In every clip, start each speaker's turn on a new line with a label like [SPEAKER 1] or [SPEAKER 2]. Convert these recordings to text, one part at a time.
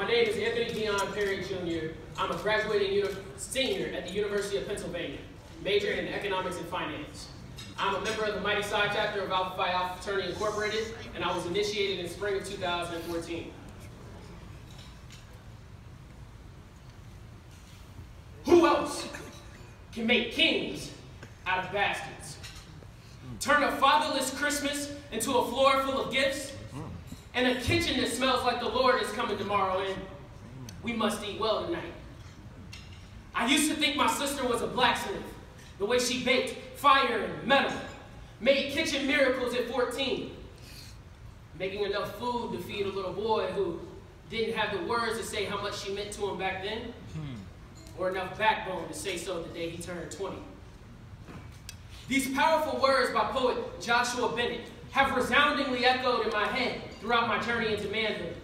[SPEAKER 1] My name is Anthony Dion Perry Jr. I'm a graduating senior at the University of Pennsylvania, majoring in economics and finance. I'm a member of the Mighty Psi chapter of Alpha Phi Alpha Fraternity Incorporated, and I was initiated in spring of 2014. Who else can make kings out of bastards? Turn a fatherless Christmas into a floor full of gifts, and a kitchen that smells like the Lord is coming tomorrow, and we must eat well tonight. I used to think my sister was a blacksmith, the way she baked fire and metal, made kitchen miracles at 14, making enough food to feed a little boy who didn't have the words to say how much she meant to him back then, or enough backbone to say so the day he turned 20. These powerful words by poet Joshua Bennett have resoundingly echoed in my head throughout my journey into manhood.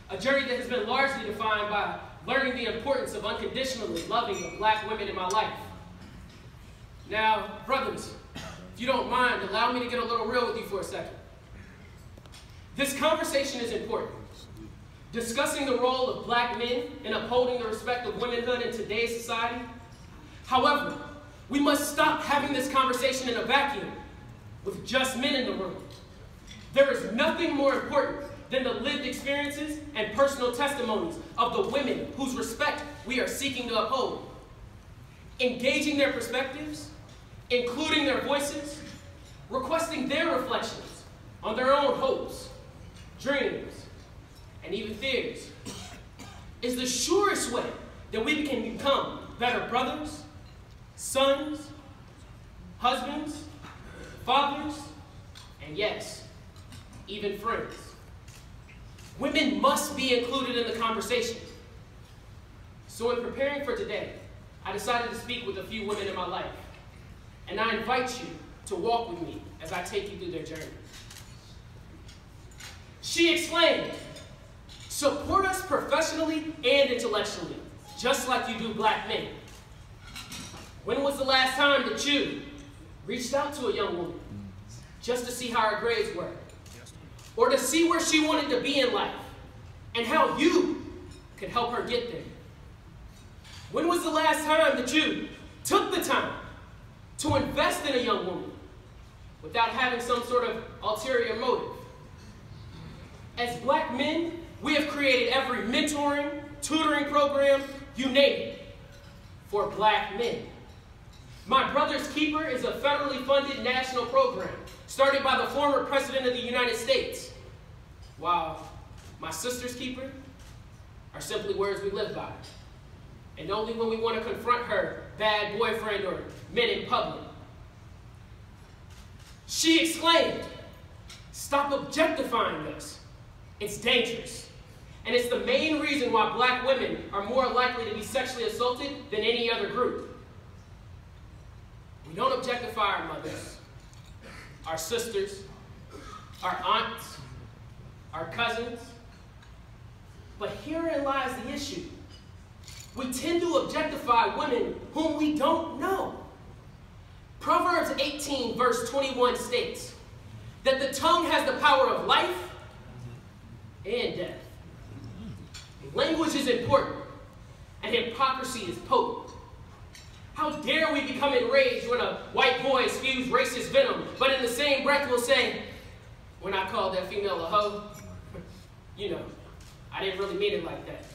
[SPEAKER 1] A journey that has been largely defined by learning the importance of unconditionally loving the black women in my life. Now, brothers, if you don't mind, allow me to get a little real with you for a second. This conversation is important. Discussing the role of black men in upholding the respect of womanhood in today's society. However, we must stop having this conversation in a vacuum with just men in the room. There is nothing more important than the lived experiences and personal testimonies of the women whose respect we are seeking to uphold. Engaging their perspectives, including their voices, requesting their reflections on their own hopes, dreams, and even fears, is the surest way that we can become better brothers, sons, husbands, fathers, and yes, even friends. Women must be included in the conversation. So in preparing for today, I decided to speak with a few women in my life, and I invite you to walk with me as I take you through their journey. She exclaimed, "Support us professionally and intellectually, just like you do black men." When was the last time that you reached out to a young woman just to see how her grades were, or to see where she wanted to be in life and how you could help her get there? When was the last time that you took the time to invest in a young woman without having some sort of ulterior motive? As black men, we have created every mentoring, tutoring program, you name it, for black men. My Brother's Keeper is a federally funded national program started by the former President of the United States, while my Sister's Keeper are simply words we live by, and only when we want to confront her bad boyfriend or men in public. She exclaimed, "Stop objectifying us. It's dangerous. And it's the main reason why black women are more likely to be sexually assaulted than any other group." We don't objectify our mothers, our sisters, our aunts, our cousins. But herein lies the issue. We tend to objectify women whom we don't know. Proverbs 18, verse 21 states that the tongue has the power of life and death. Language is important, and hypocrisy is potent. How dare we become enraged when a white boy spews racist venom, but in the same breath will say, "When I called that female a hoe, you know, I didn't really mean it like that."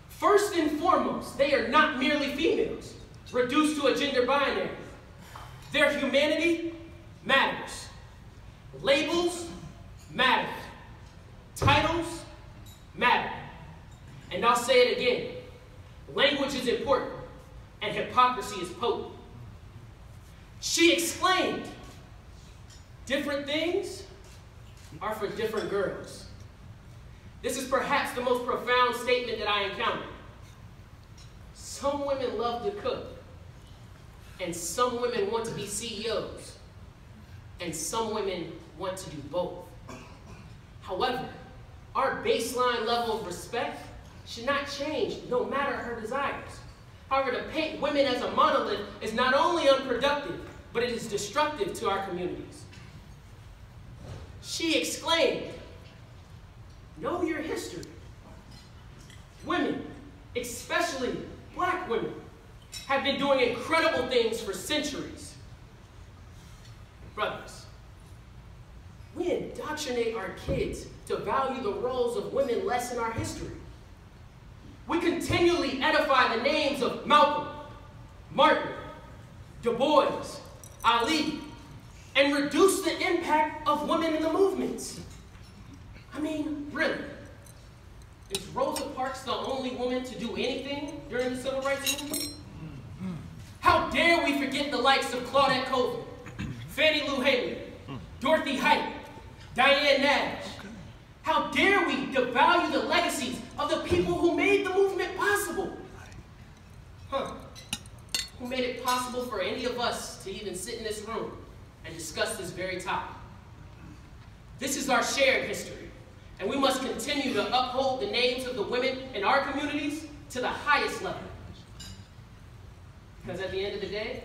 [SPEAKER 1] First and foremost, they are not merely females, reduced to a gender binary. Their humanity matters. Labels matter. Titles matter. And I'll say it again. Language is important, and hypocrisy is potent. She exclaimed, "Different things are for different girls." This is perhaps the most profound statement that I encountered. Some women love to cook, and some women want to be CEOs, and some women want to do both. However, our baseline level of respect should not change no matter her desires. However, to paint women as a monolith is not only unproductive, but it is destructive to our communities. She exclaimed, "Know your history. Women, especially black women, have been doing incredible things for centuries. Brothers, we indoctrinate our kids to value the roles of women less in our history. We continually edify the names of Malcolm, Martin, Du Bois, Ali, and reduce the impact of women in the movements. I mean, really, is Rosa Parks the only woman to do anything during the Civil Rights Movement? How dare we forget the likes of Claudette Colvin, Fannie Lou Hamer, Dorothy Height, Diane Nash? How dare we devalue the legacies of the people who made the movement possible? Who made it possible for any of us to even sit in this room and discuss this very topic. This is our shared history, and we must continue to uphold the names of the women in our communities to the highest level. Because at the end of the day,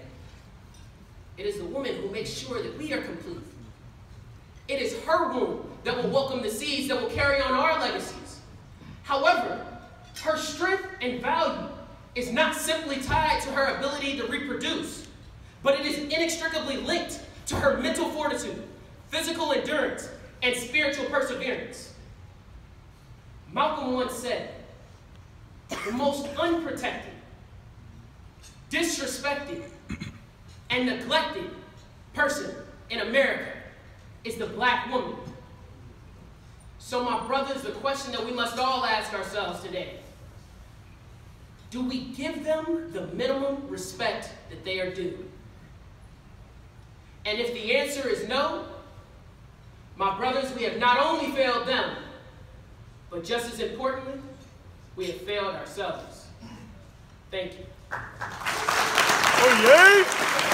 [SPEAKER 1] it is the woman who makes sure that we are complete. It is her womb that will welcome the seeds that will carry on our legacies. However, her strength and value is not simply tied to her ability to reproduce, but it is inextricably linked to her mental fortitude, physical endurance, and spiritual perseverance. Malcolm once said, "The most unprotected, disrespected, and neglected person in America is the black woman." So my brothers, the question that we must all ask ourselves today: do we give them the minimum respect that they are due? And if the answer is no, my brothers, we have not only failed them, but just as importantly, we have failed ourselves. Thank you.
[SPEAKER 2] Oh, yeah.